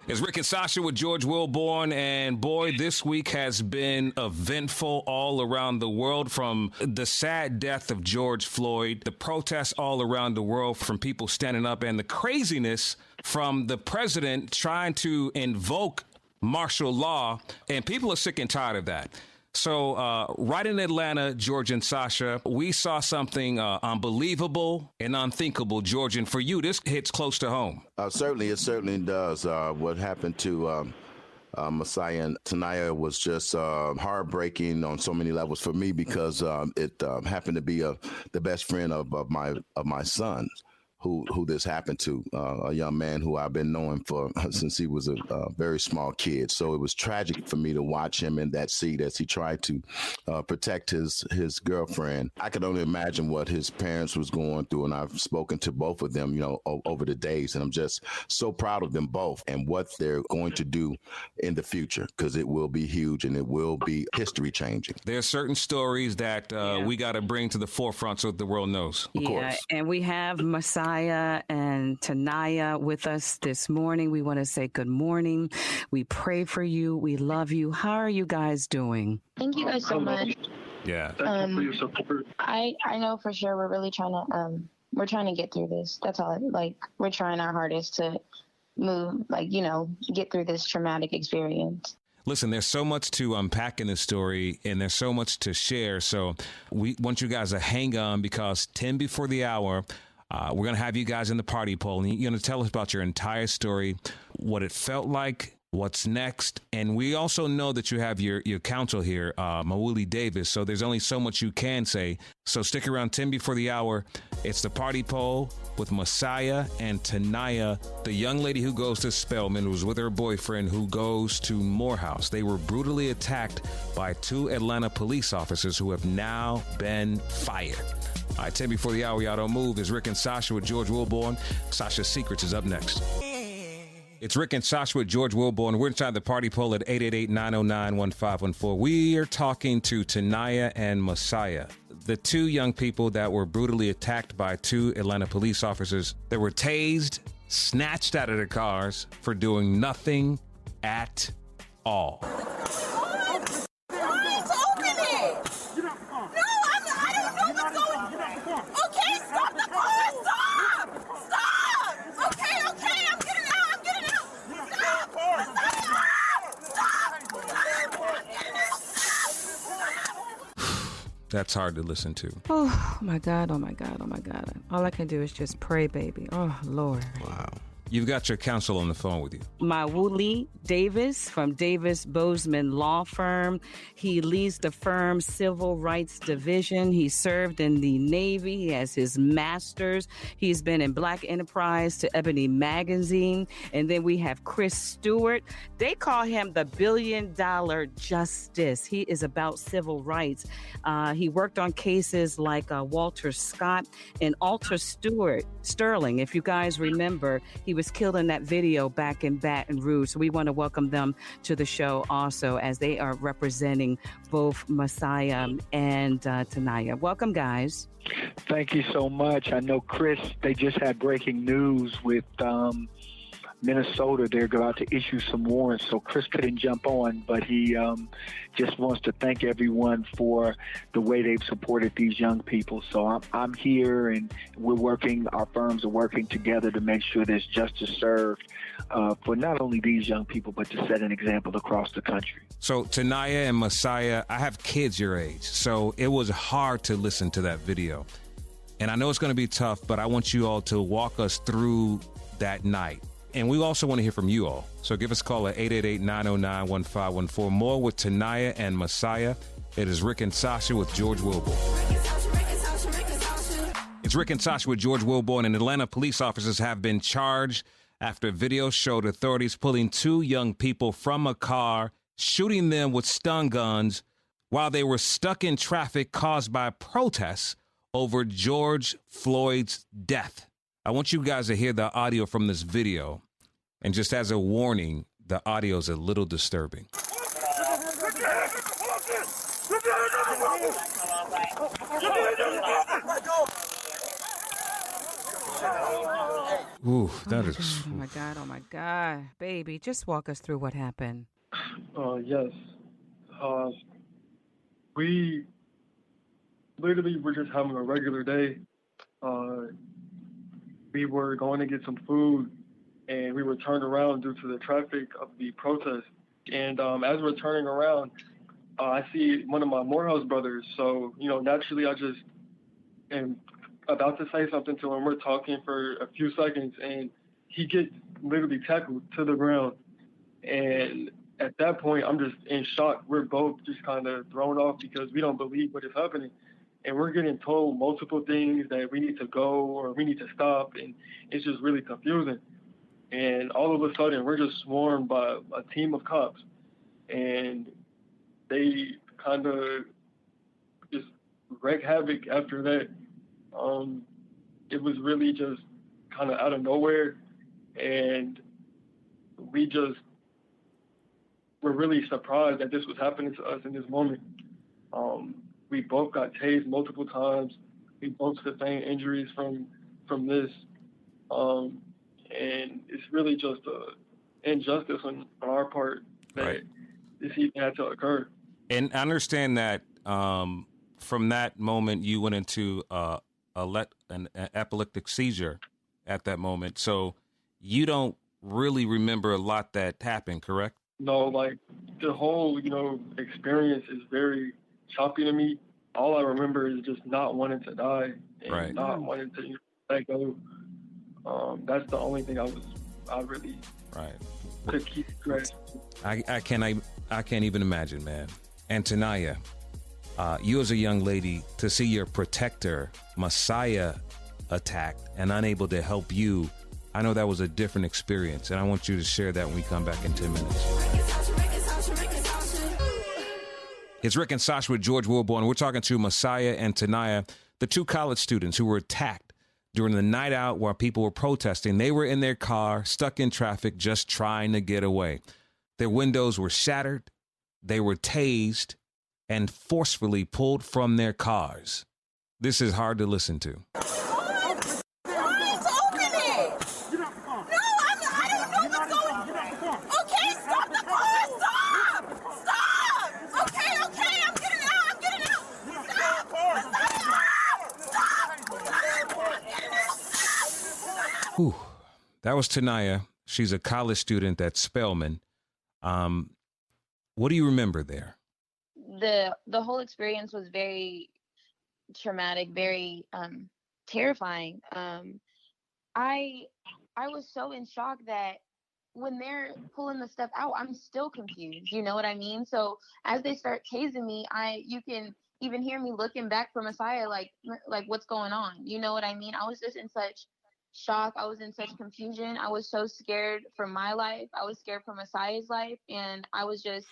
It's Rick and Sasha with George Wilborn, and boy, this week has been eventful all around the world, from the sad death of George Floyd, the protests all around the world from people standing up, and the craziness from the president trying to invoke martial law, and people are sick and tired of that. So right in Atlanta, George and Sasha, we saw something unbelievable and unthinkable. George, and for you, this hits close to home. It certainly does. What happened to Messiah and Taniya was just heartbreaking on so many levels for me, because it happened to be the best friend of my son. Who this happened to, a young man who I've been knowing since he was a very small kid. So it was tragic for me to watch him in that seat as he tried to protect his girlfriend. I could only imagine what his parents was going through, and I've spoken to both of them, over the days, and I'm just so proud of them both and what they're going to do in the future, because it will be huge and it will be history changing. There are certain stories that we got to bring to the forefront so that the world knows. Of course. And we have Messiah and Taniya with us this morning. We want to say good morning. We pray for you. We love you. How are you guys doing? Thank you guys so much. Yeah. I know for sure we're really trying to get through this. That's all. We're trying our hardest to move, get through this traumatic experience. Listen, there's so much to unpack in this story, and there's so much to share. So we want you guys to hang on, because 10 before the hour, we're going to have you guys in the party poll, and you're going to tell us about your entire story, what it felt like, what's next. And we also know that you have your counsel here, Mawuli Davis, so there's only so much you can say. So stick around 10 before the hour. It's the party poll with Messiah and Taniya, the young lady who goes to Spelman, who's with her boyfriend, who goes to Morehouse. They were brutally attacked by 2 Atlanta police officers who have now been fired. All right, 10 before the hour, y'all don't move. It's Rick and Sasha with George Wilborn. Sasha's Secrets is up next. It's Rick and Sasha with George Wilborn. We're inside the party poll at 888-909-1514. We are talking to Taniya and Messiah, the 2 young people that were brutally attacked by 2 Atlanta police officers that were tased, snatched out of their cars for doing nothing at all. That's hard to listen to. Oh, my God. Oh, my God. Oh, my God. All I can do is just pray, baby. Oh, Lord. Wow. You've got your counsel on the phone with you. Mawuli Davis from Davis Bozeman Law Firm. He leads the firm's Civil Rights Division. He served in the Navy. He has his master's. He's been in Black Enterprise to Ebony Magazine. And then we have Chris Stewart. They call him the $1 billion justice. He is about civil rights. He worked on cases like Walter Scott and Alter Sterling. If you guys remember, he was killed in that video back in Baton Rouge. So we want to welcome them to the show also, as they are representing both Messiah and Taniya. Welcome, guys. Thank you so much. I know, Chris, they just had breaking news with Minnesota. They're about to issue some warrants, so Chris couldn't jump on, but he just wants to thank everyone for the way they've supported these young people. So I'm here, and our firms are working together to make sure there's justice served for not only these young people, but to set an example across the country. So Taniya and Messiah, I have kids your age, so it was hard to listen to that video. And I know it's going to be tough, but I want you all to walk us through that night. And we also want to hear from you all. So give us a call at 888-909-1514. More with Taniya and Messiah. It is Rick and Sasha with George Wilborn. It's Rick and Sasha with George Wilborn, and Atlanta police officers have been charged after video showed authorities pulling 2 young people from a car, shooting them with stun guns while they were stuck in traffic caused by protests over George Floyd's death. I want you guys to hear the audio from this video. And just as a warning, the audio is a little disturbing. Ooh, Oh that my is. God, oh my God, oh my God. Baby, just walk us through what happened. Yes. Uh, we literally were just having a regular day. Uh, we were going to get some food, and we were turned around due to the traffic of the protest. And as we're turning around, I see one of my Morehouse brothers. So, naturally, I just am about to say something to him. We're talking for a few seconds, and he gets literally tackled to the ground. And at that point, I'm just in shock. We're both just kind of thrown off because we don't believe what is happening. And we're getting told multiple things that we need to go or we need to stop. And it's just really confusing. And all of a sudden, we're just swarmed by a team of cops. And they kind of just wreak havoc after that. It was really just kind of out of nowhere. And we just were really surprised that this was happening to us in this moment. We both got tased multiple times. We both sustained injuries from this. And it's really just a injustice on our part that Right. this even had to occur. And I understand that from that moment you went into an epileptic seizure at that moment. So you don't really remember a lot that happened, correct? No, like the whole, experience is very choppy to me. All I remember is just not wanting to die and Right. not wanting to let go. That's the only thing I really Right. could keep straight. I can't even imagine, man. And Taniya, you as a young lady, to see your protector, Messiah, attacked and unable to help you, I know that was a different experience, and I want you to share that when we come back in 10 minutes. It's Rick and Sasha with George Wilborn. We're talking to Messiah and Taniya, the two college students who were attacked during the night out while people were protesting. They were in their car, stuck in traffic, just trying to get away. Their windows were shattered. They were tased and forcefully pulled from their cars. This is hard to listen to. Whew. That was Taniya. She's a college student at Spelman. What do you remember there? The whole experience was very traumatic, very terrifying. I was so in shock that when they're pulling the stuff out, I'm still confused. You know what I mean? So as they start tasing me, you can even hear me looking back for Messiah, like what's going on? You know what I mean? I was just in such shock. I was in such confusion. I was so scared for my life. I was scared for Messiah's life, and I was just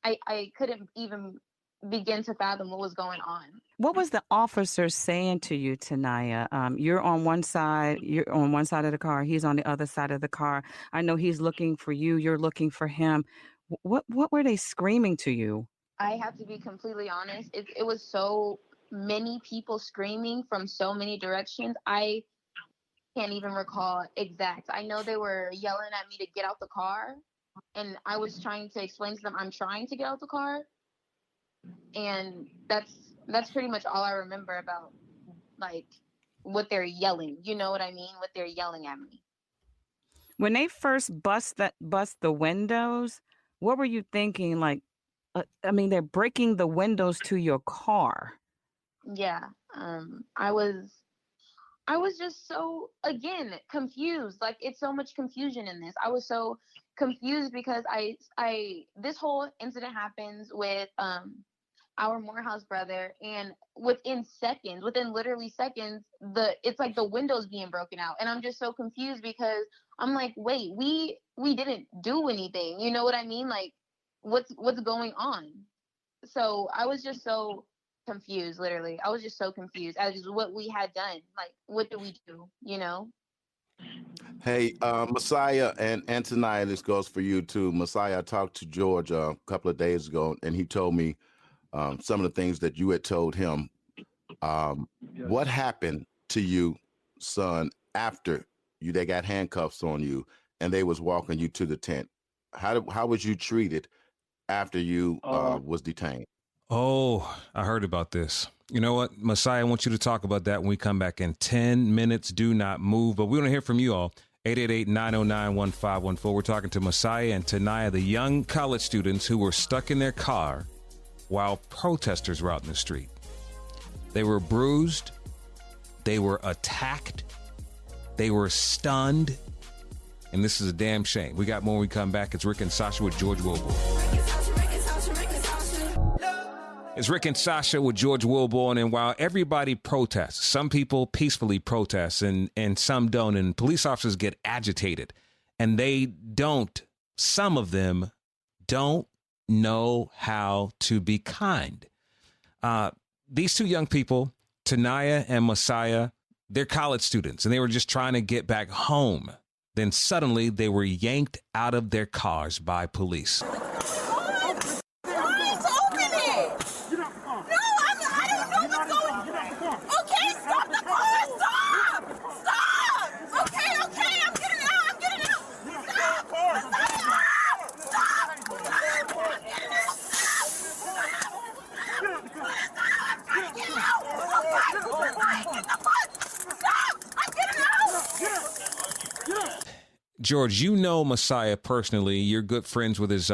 I couldn't even begin to fathom what was going on. What was the officer saying to you, Taniya? You're on one side of the car. He's on the other side of the car. I know he's looking for you. You're looking for him. What were they screaming to you? I have to be completely honest. It was so many people screaming from so many directions. I can't even recall exact. I know they were yelling at me to get out the car, and I was trying to explain to them I'm trying to get out the car, and that's pretty much all I remember about like what they're yelling. You know what I mean? What they're yelling at me. When they first bust the windows, what were you thinking? Like, they're breaking the windows to your car. Yeah, I was just so, again, confused. Like, it's so much confusion in this. I was so confused because this whole incident happens with our Morehouse brother, and within literally seconds, it's like the windows being broken out, and I'm just so confused because I'm like, wait, we didn't do anything. You know what I mean? Like, what's going on? So I was just so confused, literally. I was just so confused as to what we had done. Like, what do we do, you know? Hey, Messiah and Taniya, this goes for you too. Messiah, I talked to George a couple of days ago, and he told me some of the things that you had told him. Yes. What happened to you, son, after they got handcuffs on you and they was walking you to the tent. How was you treated after you was detained? Oh, I heard about this. You know what, Messiah, I want you to talk about that when we come back in 10 minutes. Do not move. But we want to hear from you all. 888-909-1514. We're talking to Messiah and Taniya, the young college students who were stuck in their car while protesters were out in the street. They were bruised. They were attacked. They were stunned. And this is a damn shame. We got more when we come back. It's Rick and Sasha with George Wilborn. It's Rick and Sasha with George Wilborn, and while everybody protests, some people peacefully protest and some don't, and police officers get agitated, and some of them don't know how to be kind. These two young people, Taniya and Messiah, they're college students, and they were just trying to get back home. Then suddenly they were yanked out of their cars by police. George, you know Messiah personally. You're good friends with his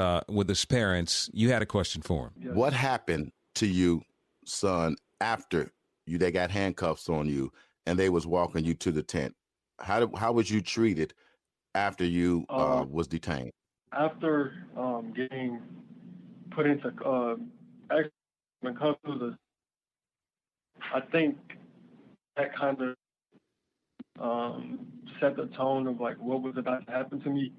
parents. You had a question for him. What happened to you, son, after they got handcuffs on you and they was walking you to the tent? How was you treated after you was detained? After getting put into cuffs, I think that kind of set the tone of like what was about to happen to me.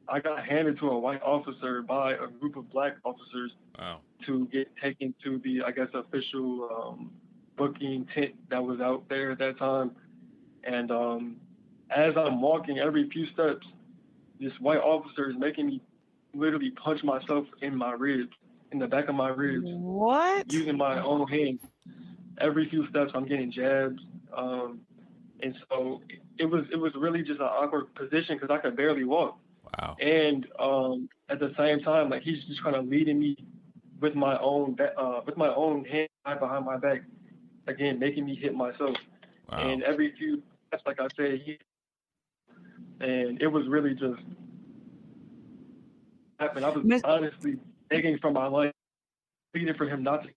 I got handed to a white officer by a group of black officers. Wow. To get taken to the, I guess, official booking tent that was out there at that time. And as I'm walking every few steps, this white officer is making me literally punch myself in my ribs, in the back of my ribs. What? Using my own hand. Every few steps, I'm getting jabs. And so it was really just an awkward position because I could barely walk. Wow. And at the same time, like he's just kind of leading me with my own hand behind my back, again making me hit myself. Wow. And every few steps, like I said, and it was really just happened. I was honestly begging for my life, pleading for him not to.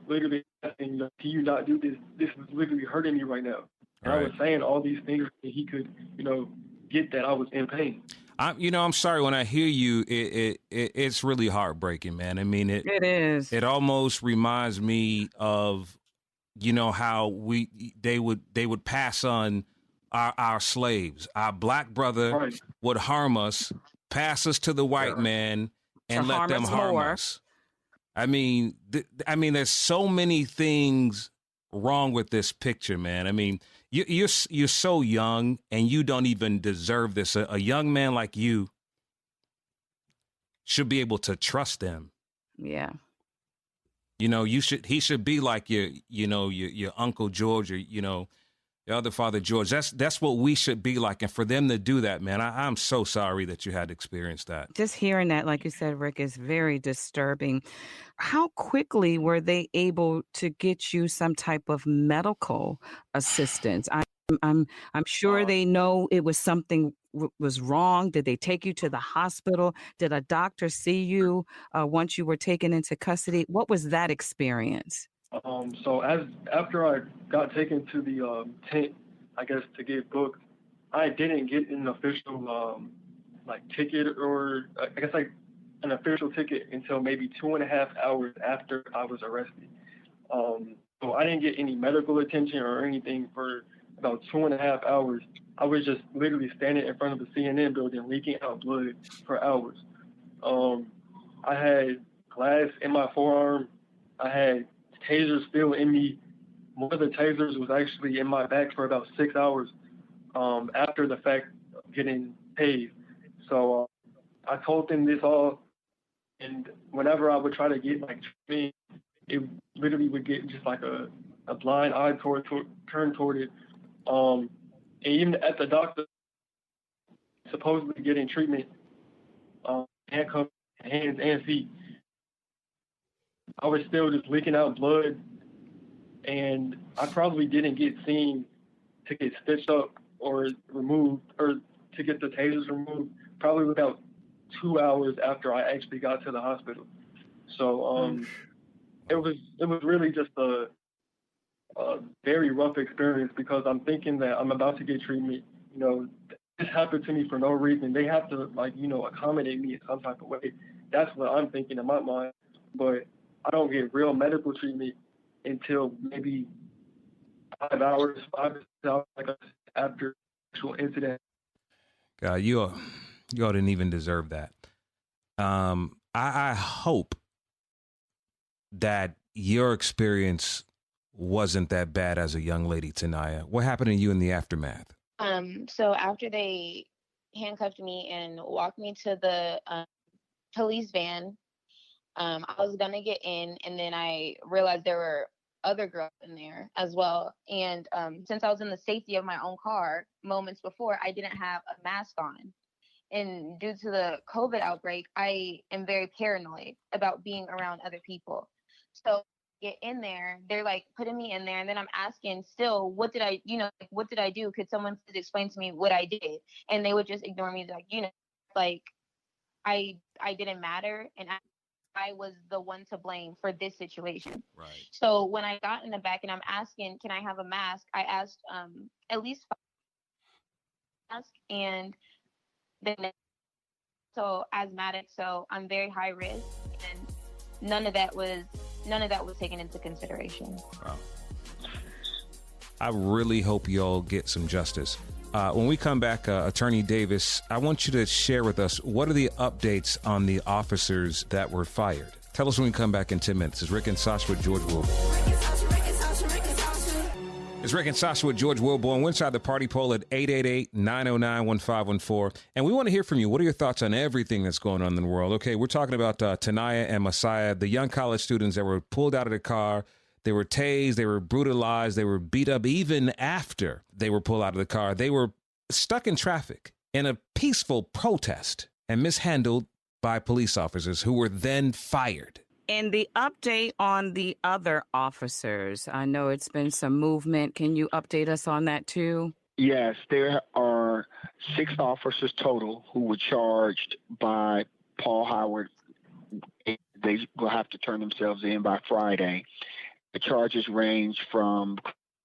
Literally asking, can you not do this? This is literally hurting me right now. And right. I was saying all these things that he could, get that I was in pain. I'm sorry when I hear you. It's really heartbreaking, man. I mean, it is. It almost reminds me of, how they would pass on our slaves. Our black brother right. would harm us, pass us to the white man, and let them harm us. I mean, there's so many things wrong with this picture, man. I mean, you're so young and you don't even deserve this. A young man like you should be able to trust them. Yeah. He should be like your Uncle George or, your other father George. That's what we should be like. And for them to do that, man, I'm so sorry that you had to experience that. Just hearing that, like you said, Rick, is very disturbing. How quickly were they able to get you some type of medical assistance? I'm sure they know it was something was wrong. Did they take you to the hospital? Did a doctor see you once you were taken into custody? What was that experience? So after I got taken to the tent, I guess to get booked, I didn't get an official ticket or I guess an official ticket until maybe 2.5 hours after I was arrested. So I didn't get any medical attention or anything for about 2.5 hours. I was just literally standing in front of the CNN building leaking out blood for hours. I had glass in my forearm. I had tasers still in me. One of the tasers was actually in my back for about 6 hours after the fact of getting tased. So I told them this all, and whenever I would try to get treatment, it literally would get just like a blind eye turn toward it. And even at the doctor, supposedly getting treatment, handcuffed hands and feet, I was still just leaking out blood, and I probably didn't get seen to get stitched up or removed, or to get the tasers removed, probably about 2 hours after I actually got to the hospital. So it was really just a very rough experience, because I'm thinking that I'm about to get treatment. You know, this happened to me for no reason. They have to, like, you know, accommodate me in some type of way. That's what I'm thinking in my mind. But I don't get real medical treatment until maybe 5 hours, 5 hours after the actual incident. God, you all didn't even deserve that. I hope that your experience wasn't that bad as a young lady, Taniya. What happened to you in the aftermath? So after they handcuffed me and walked me to the police van, I was gonna get in, and then I realized there were other girls in there as well. And since I was in the safety of my own car moments before, I didn't have a mask on. And due to the COVID outbreak, I am very paranoid about being around other people. So get in there, they're like putting me in there, and then I'm asking still, what did I, what did I do? Could someone please explain to me what I did? And they would just ignore me, like, like I didn't matter, and I was the one to blame for this situation. Right. So when I got in the back and I'm asking, can I have a mask? I asked at least 5 masks, and then so asthmatic, so I'm very high risk, and none of that was taken into consideration. Wow. I really hope y'all get some justice. When we come back, Attorney Davis, I want you to share with us, what are the updates on the officers that were fired? Tell us when we come back in 10 minutes. It's Rick and Sasha with George Wilborn. It's Rick and Sasha with George Wilborn. We're inside the party poll at 888-909-1514. And we want to hear from you. What are your thoughts on everything that's going on in the world? Okay, we're talking about Taniya and Messiah, the young college students that were pulled out of the car. They were tased, they were brutalized, they were beat up even after they were pulled out of the car. They were stuck in traffic in a peaceful protest and mishandled by police officers who were then fired. And the update on the other officers, I know it's been some movement. Can you update us on that too? Yes, there are 6 officers total who were charged by Paul Howard. They will have to turn themselves in by Friday. The charges range from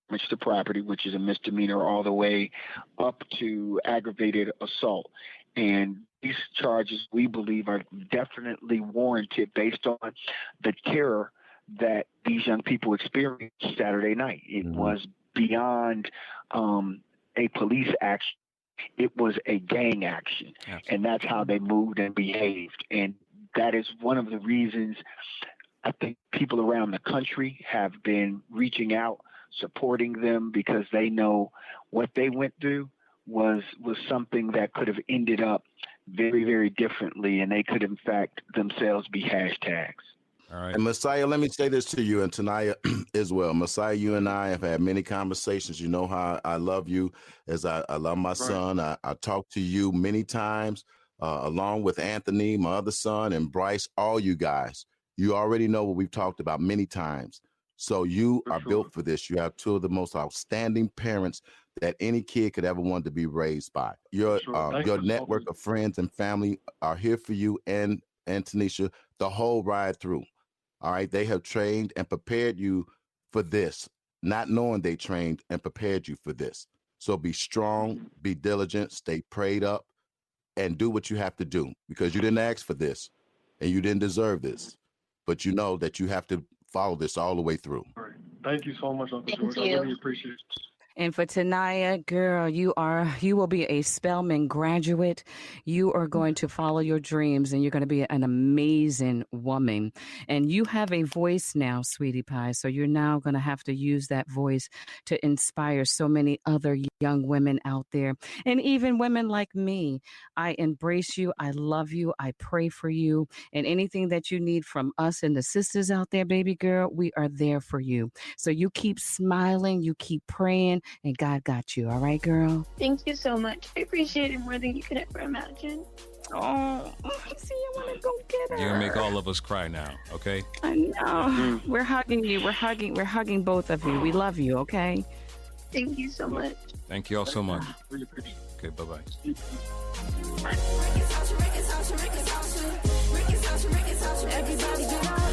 damage to property, which is a misdemeanor, all the way up to aggravated assault. And these charges, we believe, are definitely warranted based on the terror that these young people experienced Saturday night. It was beyond a police action. It was a gang action. Absolutely. And that's how they moved and behaved. And that is one of the reasons I think people around the country have been reaching out, supporting them, because they know what they went through was something that could have ended up very, very differently, and they could, in fact, themselves be hashtags. All right. And Messiah, let me say this to you, and Taniya as well. Messiah, you and I have had many conversations. You know how I love you as I love my son. I talk to you many times, along with Anthony, my other son, and Bryce, all you guys. You already know what we've talked about many times. So you are built for this. You have 2 of the most outstanding parents that any kid could ever want to be raised by. Your network of friends and family are here for you and Tanisha the whole ride through. All right. They have trained and prepared you for this, not knowing they trained and prepared you for this. So be strong, be diligent, stay prayed up, and do what you have to do, because you didn't ask for this and you didn't deserve this. But you know that you have to follow this all the way through. All right. Thank you so much, Uncle George. I really appreciate it. And for Taniya, girl, you will be a Spelman graduate. You are going to follow your dreams, and you're going to be an amazing woman. And you have a voice now, sweetie pie. So you're now going to have to use that voice to inspire so many other young women out there, and even women like me. I embrace you. I love you. I pray for you. And anything that you need from us and the sisters out there, baby girl, we are there for you. So you keep smiling, you keep praying, and God got you. All right, girl? Thank you so much. I appreciate it more than you could ever imagine. Oh, see, I want to go get her. You're going to make all of us cry now, okay? I know. We're hugging you. We're hugging both of you. We love you, okay? Thank you so much. Thank you all so much. Okay, bye-bye. Everybody get out.